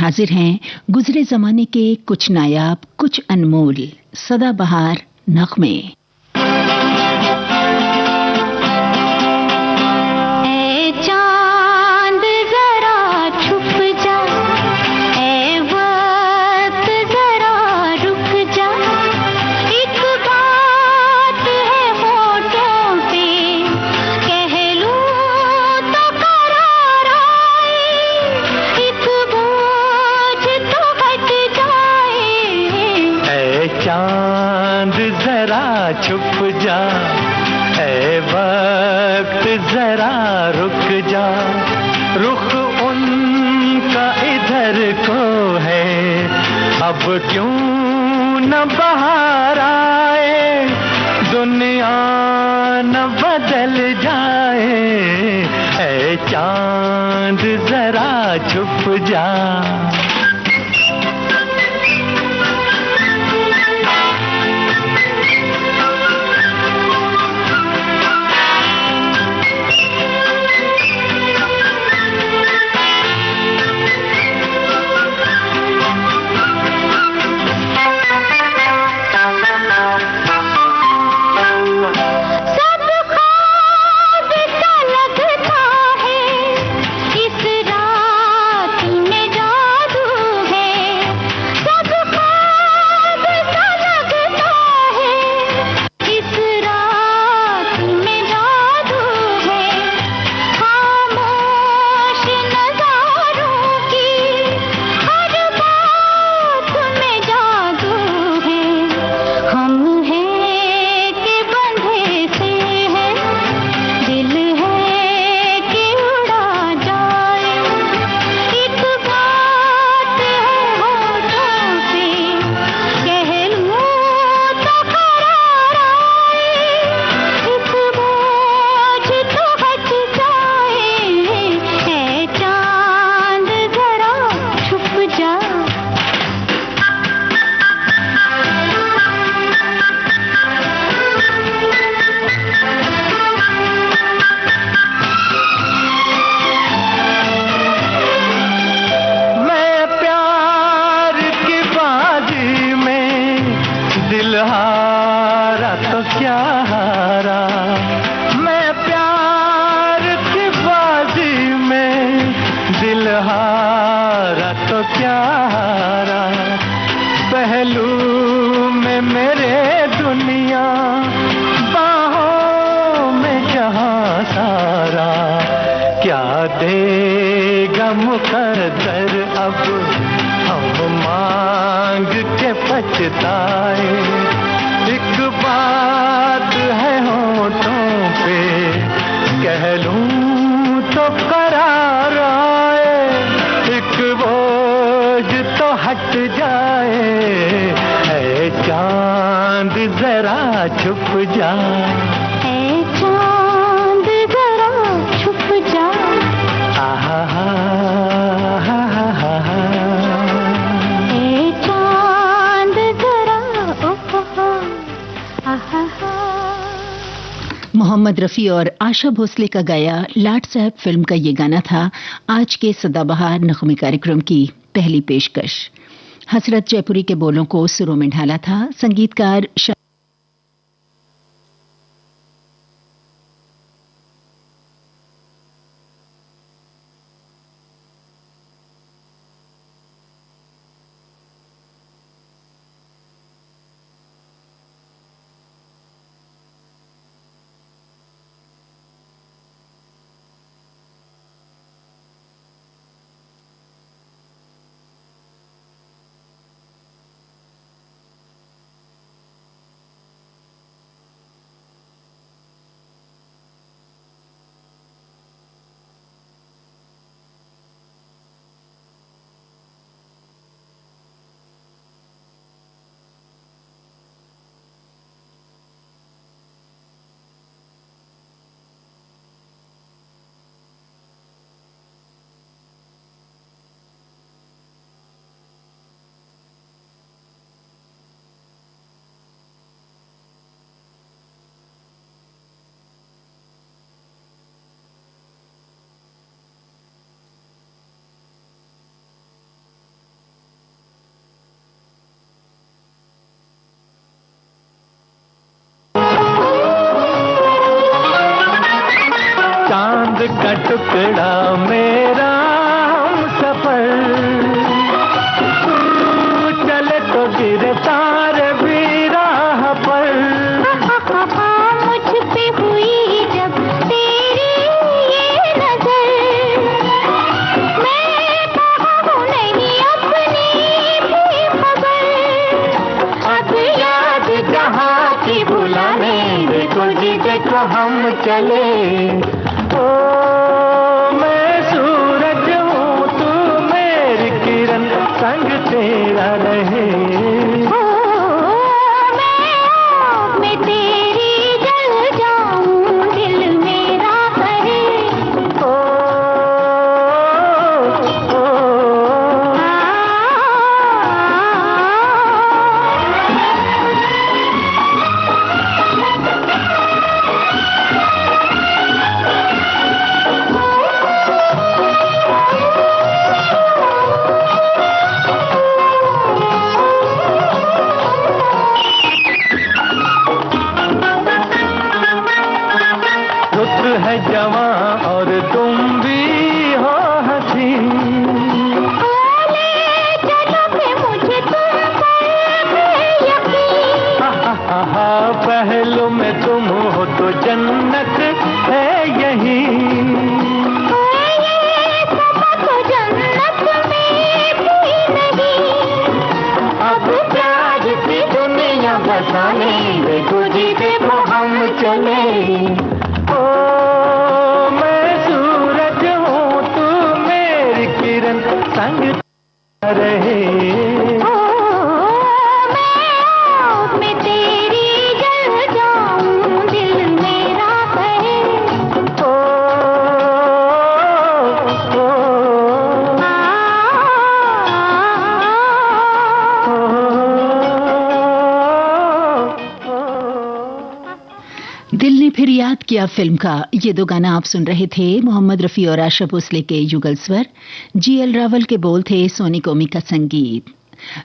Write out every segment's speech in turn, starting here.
हाजिर हैं गुजरे जमाने के कुछ नायाब, कुछ अनमोल सदाबहार नगमे। छुप जा ऐ वक्त जरा रुक जा, रुख उनका इधर को है, अब क्यों न बाहर आए, दुनिया न बदल जाए, ऐ चांद जरा छुप जा। एक बात है होठों पे, कह लूं तो करार आए, एक बोझ तो हट जाए, ऐ चांद जरा छुप जा, ऐ चांद जरा छुप जा, आहा मोहम्मद रफ़ी और आशा भोसले का गाया लाट साहब फिल्म का ये गाना था आज के सदाबहार नगमे कार्यक्रम की पहली पेशकश। हसरत जयपुरी के बोलों को सुरों में ढाला था संगीतकार का टुकड़ा मेरा हम सफर, चले तो गिरे तारे भी राह पर। मुझ पे हुई जब तेरी ये नजर, मैं कहाँ हूँ नहीं अपनी भी खबर। अब याद जहाँ की बुलाने, देखो जी देखो हम चले। ओ मैं सूरज हूँ तू मेरी किरण, संग तेरा रहे। मैं तेरी जल जाऊं, दिल मेरा करे। ओ, ओ, रुत है जवां और तुम भी हो हंसी। ओले चलो के मुझे तुम पर है यकीन। हा पहलू में तुम हो तो जन्नत है यही। ये सब तो जन्नत में भी नहीं। अब प्यार की दुनिया बसाने, देखो जी देखो हम चले। ओ मैं सूरज हूँ तू मेरी किरण, संग रहे। मैं तेरी जल जाऊं, दिल मेरा कहे। ओ, ओ, दिल ने फिर याद किया फिल्म का ये दो गाना आप सुन रहे थे। मोहम्मद रफ़ी और आशा भोसले के युगल स्वर, जीएल रावल के बोल थे, सोनी कोमी का संगीत।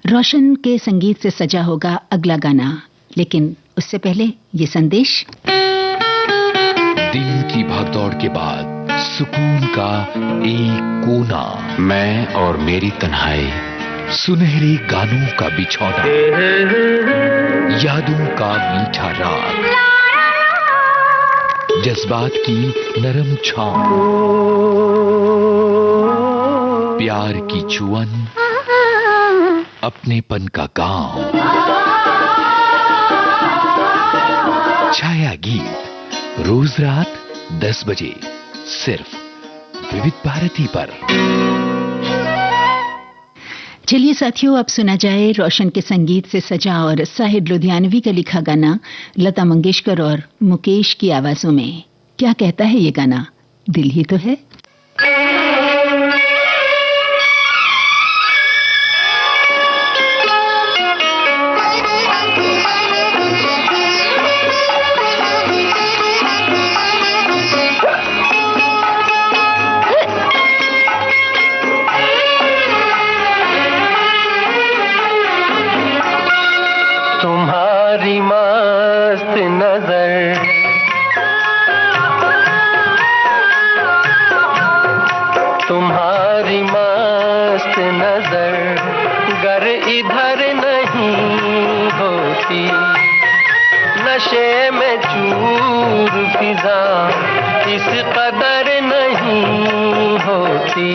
रोशन के संगीत से सजा होगा अगला गाना, लेकिन उससे पहले ये संदेश। दिन की भागदौड़ के बाद सुकून का एक कोना, मैं और मेरी तन्हाई, सुनहरे गानों का बिछौना, यादों का मीठा राग, जज्बात की नरम छांव, प्यार की चुअन, अपनेपन का गांव। छाया गीत रोज रात 10 बजे सिर्फ विविध भारती पर। चलिए साथियों, अब सुना जाए रोशन के संगीत से सजा और साहिद लुधियानवी का लिखा गाना लता मंगेशकर और मुकेश की आवाजों में। क्या कहता है ये गाना? दिल ही तो है। तुम्हारी मस्त नजर, तुम्हारी मस्त नजर गर इधर नहीं होती, नशे में चूर फिजा इस कदर नहीं होती।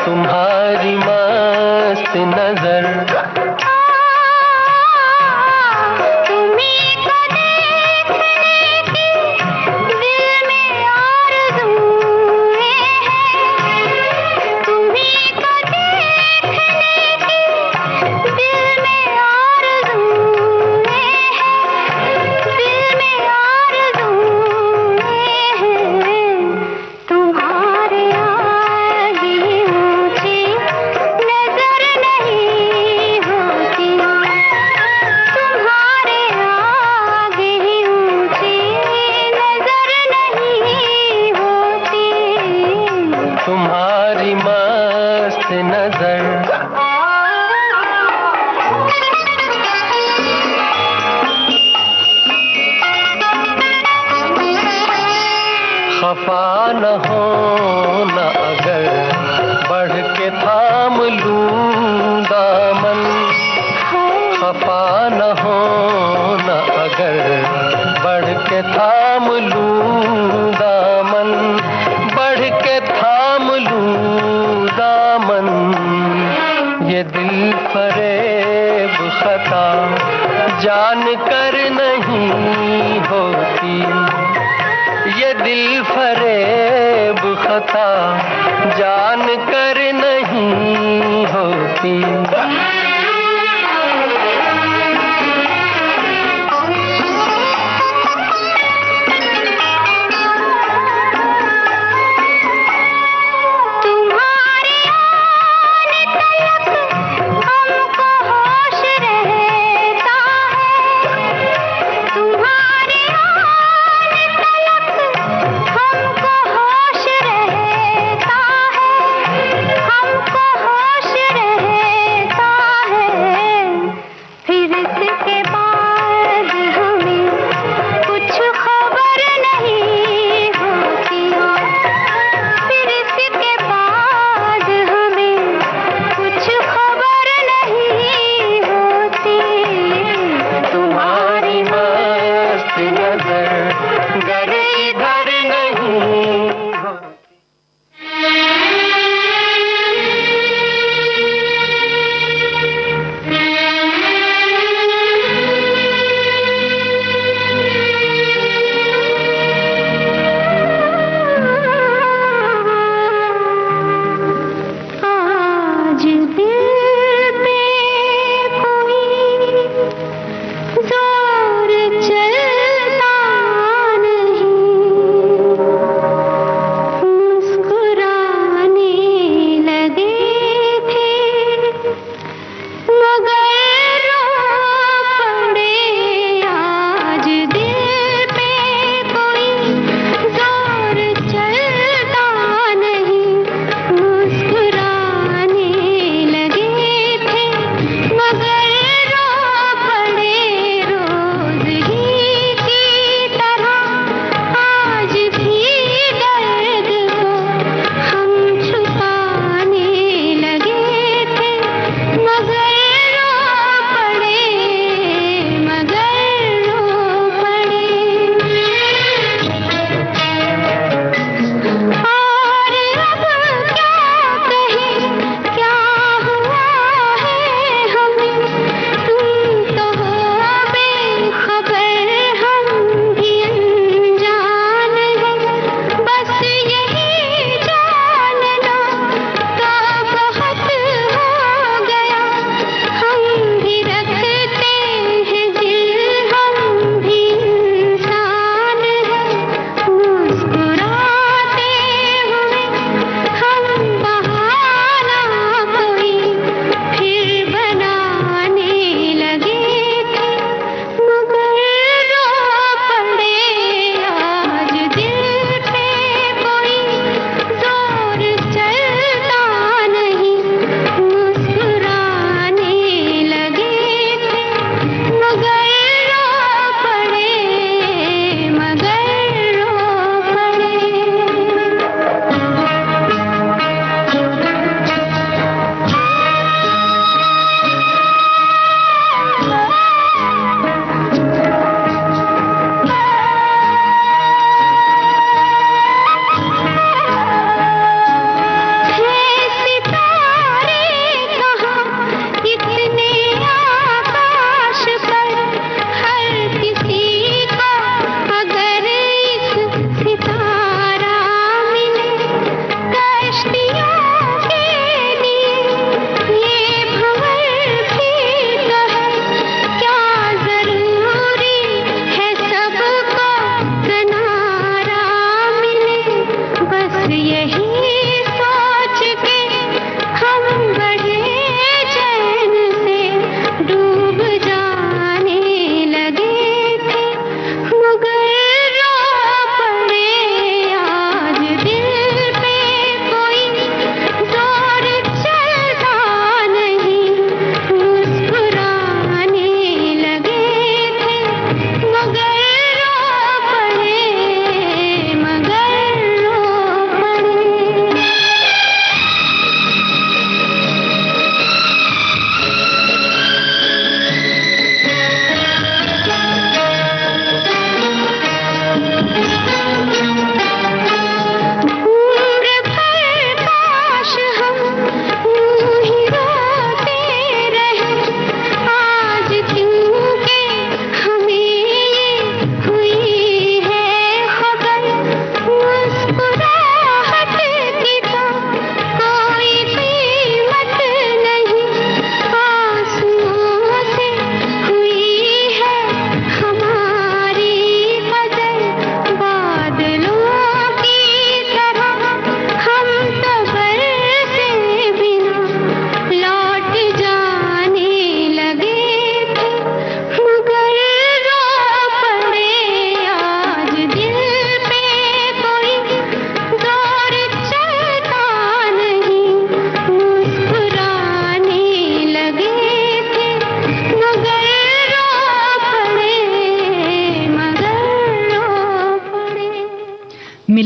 तुम्हारी मस्त नजर, तुम्हारी मस्त नजर। खफा न होना अगर बढ़ के थाम लूं दामन, खफा न होना अगर बढ़ के थाम लूं दामन, बढ़ के थाम लूं दामन। ये दिल फरेब खता जान कर नहीं होती, ये दिल फरेब खता जान कर नहीं होती। हमको होश रहता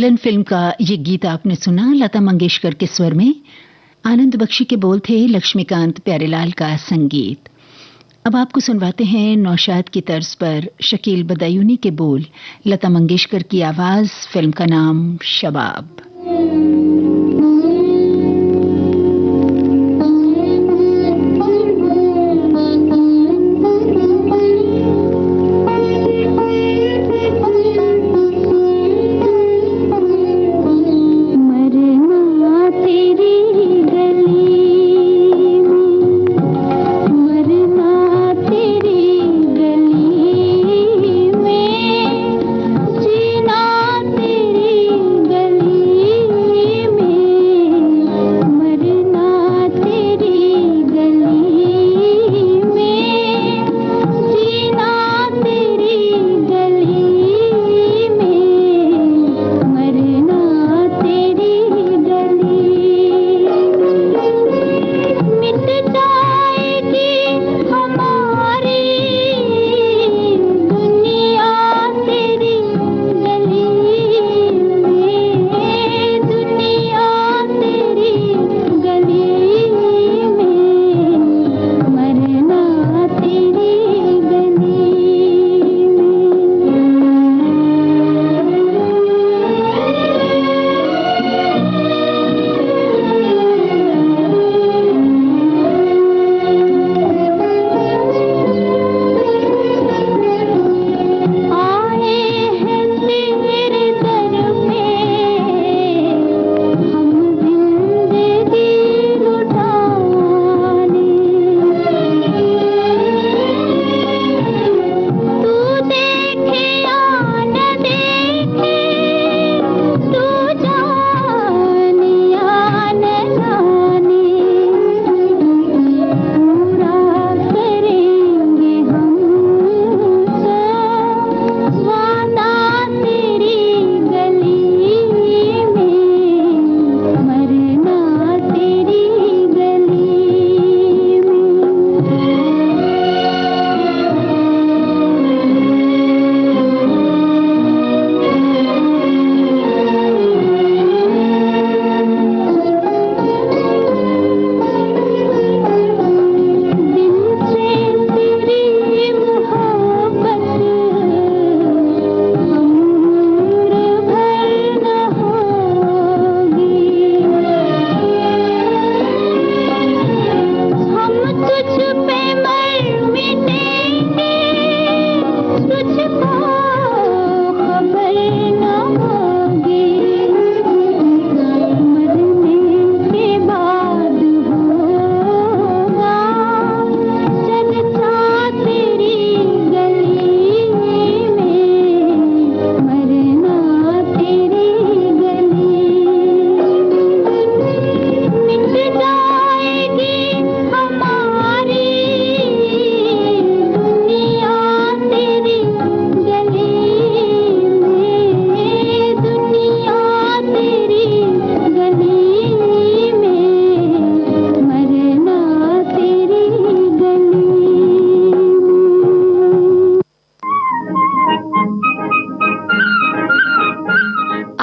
विलन फिल्म का ये गीत आपने सुना लता मंगेशकर के स्वर में। आनंद बख्शी के बोल थे, लक्ष्मीकांत प्यारेलाल का संगीत। अब आपको सुनवाते हैं नौशाद की तर्ज पर शकील बदायूनी के बोल, लता मंगेशकर की आवाज, फिल्म का नाम शबाब।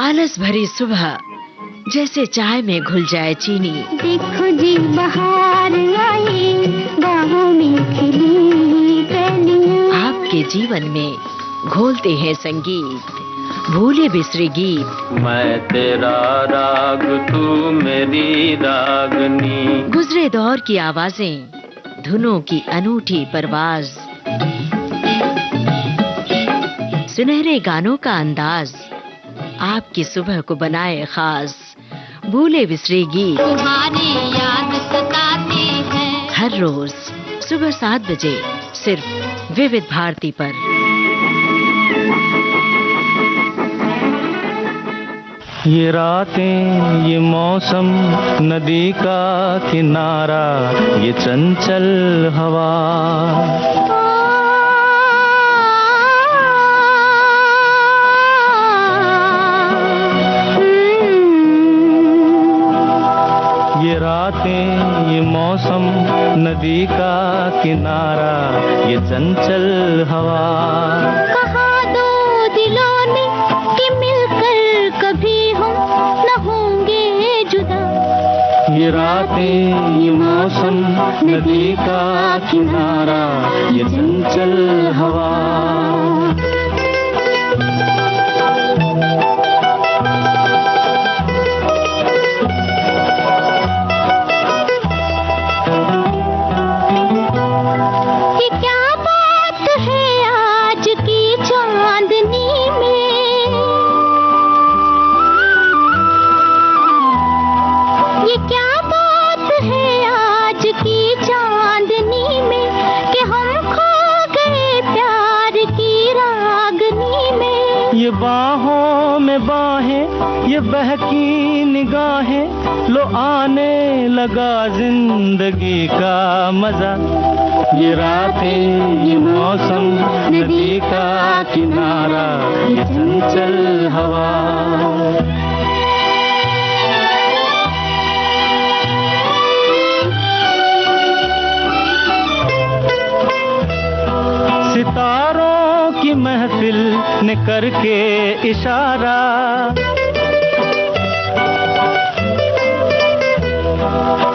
आलस भरी सुबह जैसे चाय में घुल जाए चीनी। देखो जी बहार आई, बाहों में खिली कलियां। आपके जीवन में घोलते हैं संगीत, भूले बिसरे गीत। मैं तेरा राग, तू मेरी रागनी। गुजरे दौर की आवाजें, धुनों की अनूठी परवाज। सुनहरे गानों का अंदाज आपकी सुबह को बनाए खास। भूले बिसरे गीत तुम्हारी याद सताती है। हर रोज सुबह 7 बजे सिर्फ विविध भारती पर। ये रातें, ये मौसम, नदी का किनारा, ये चंचल हवा। ये रातें, ये मौसम, नदी का किनारा, ये चंचल हवा। कहा दो दिलों ने कि मिलकर कभी ये रातें ये मौसम नदी का किनारा ये चंचल हवा ये बाहों में बाहें ये बहकी निगाहें लो आने लगा जिंदगी का मजा ये रातें ये मौसम नदी का किनारा ये चंचल हवा सितारों की महफिल ने करके इशारा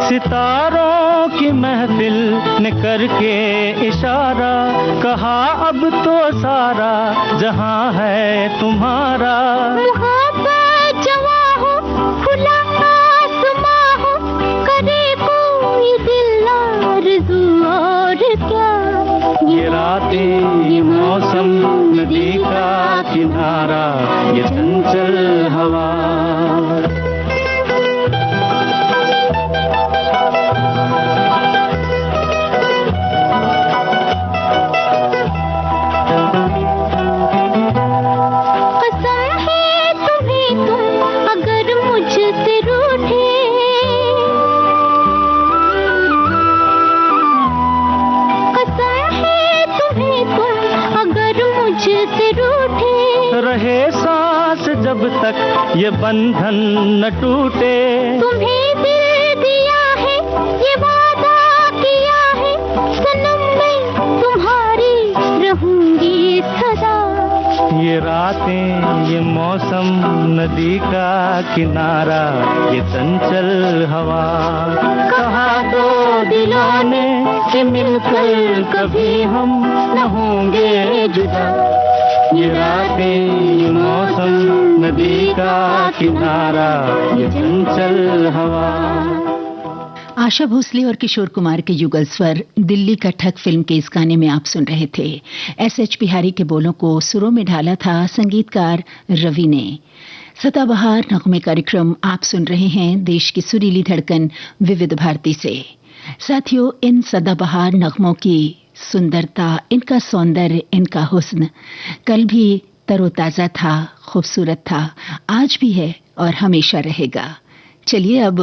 सितारों की महफिल ने करके इशारा कहा अब तो सारा जहां है तुम्हारा जवां हो खुला आसमां हो करे कोई दिल आरज़ू और क्या ये रातें ये मौसम नदी का किनारा ये चंचल हवा कसम है तुम्हें तुम अगर मुझसे रूठे मुझसे रूठे रहे सांस जब तक ये बंधन न टूटे तुम्हें दिल दिया है ये वादा किया है सनम मैं तुम्हारी रहूंगी सदा ये रातें ये मौसम नदी का किनारा ये चंचल हवा कहा दो दिलों ने कि मिलकर कभी हम न होंगे जुदा ये रातें ये मौसम नदी का किनारा ये चंचल हवा आशा भोसले और किशोर कुमार के युगल स्वर दिल्ली का ठग फिल्म के इस गाने में आप सुन रहे थे। एस.एच. बिहारी के बोलों को सुरों में ढाला था संगीतकार रवि ने। सदाबहार नगमे कार्यक्रम आप सुन रहे हैं देश की सुरीली धड़कन विविध भारती से। साथियों, इन सदाबहार नगमों की सुंदरता, इनका सौंदर्य, इनका हुस्न कल भी तरोताजा था, खूबसूरत था, आज भी है और हमेशा रहेगा। चलिए अब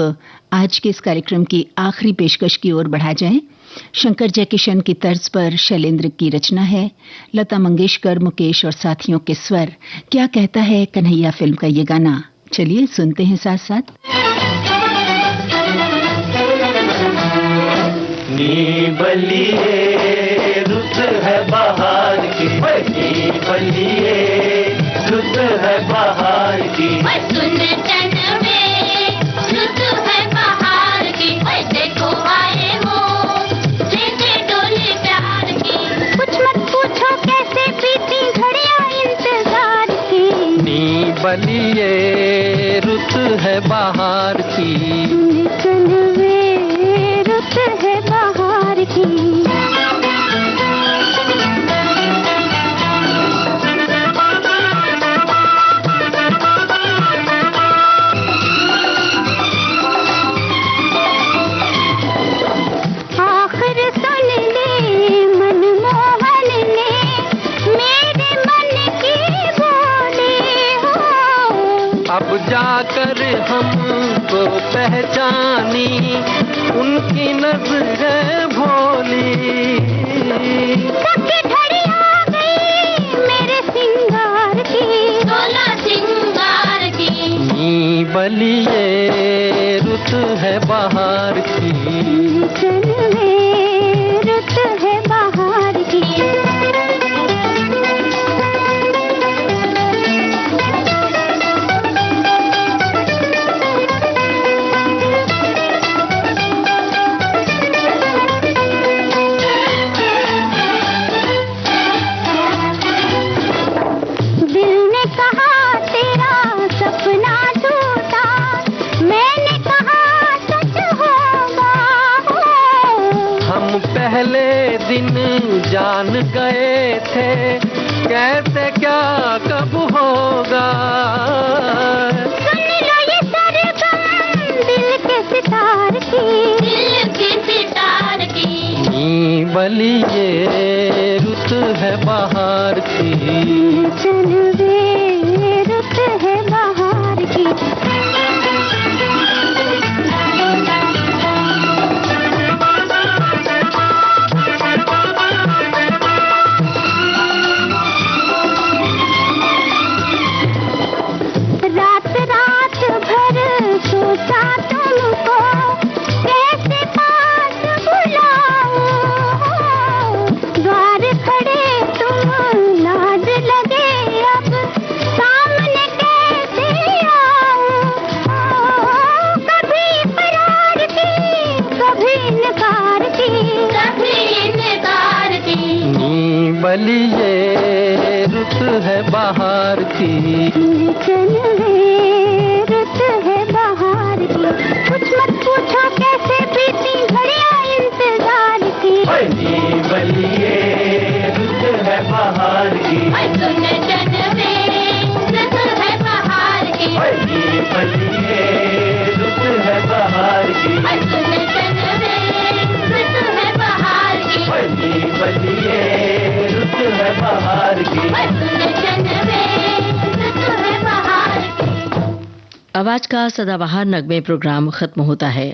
आज के इस कार्यक्रम की आखिरी पेशकश की ओर बढ़ा जाएं। शंकर जयकिशन की तर्ज पर शैलेंद्र की रचना है, लता मंगेशकर, मुकेश और साथियों के स्वर। क्या कहता है कन्हैया फिल्म का ये गाना, चलिए सुनते हैं साथ साथ। नी बलिए रुत है बाहर की, नी बलिए रुत है बाहर की, सुन तन में रुत है बाहर की, देखो आए हो जैसे डोली प्यार की, कुछ मत पूछो कैसे बीती घड़ियां इंतजार की, नी बलिए रुत है बाहर की, तन में रुत है बाहर की। अब जाकर हमको पहचानी उनकी नजरें भोली, सबकी घड़ी आ गई मेरे सिंगार की, सोला सिंगार की, नी बलिए रुत है बाहर की, तन में रुत है बाहर की। पहले दिन जान गए थे कैसे क्या कब होगा। सुन लो ये सरगम दिल के सितार की बली ये रुत है बहार की। चल वे रुत है बहार की। रात रात भर सोचा तुमको कैसे पास बुलाऊं। द्वार खड़े तुम लाज लगे अब सामने कैसे आऊं। कभी फरार की कभी इनकार की बली ये रुत है बहार की। चल वे रुत है बहार की। कुछ मत पूछो कैसे बीती घड़ियां इंतजार की। बली ये रुत है बहार की। सुन जनवे रुत है बहार की। बली ये रुत है बहार की। सुन जनवे रुत है बहार की। बली ये रुत है बहार की। सुन जनवे रुत है बहार की। आवाज का सदाबहार नगमे प्रोग्राम खत्म होता है।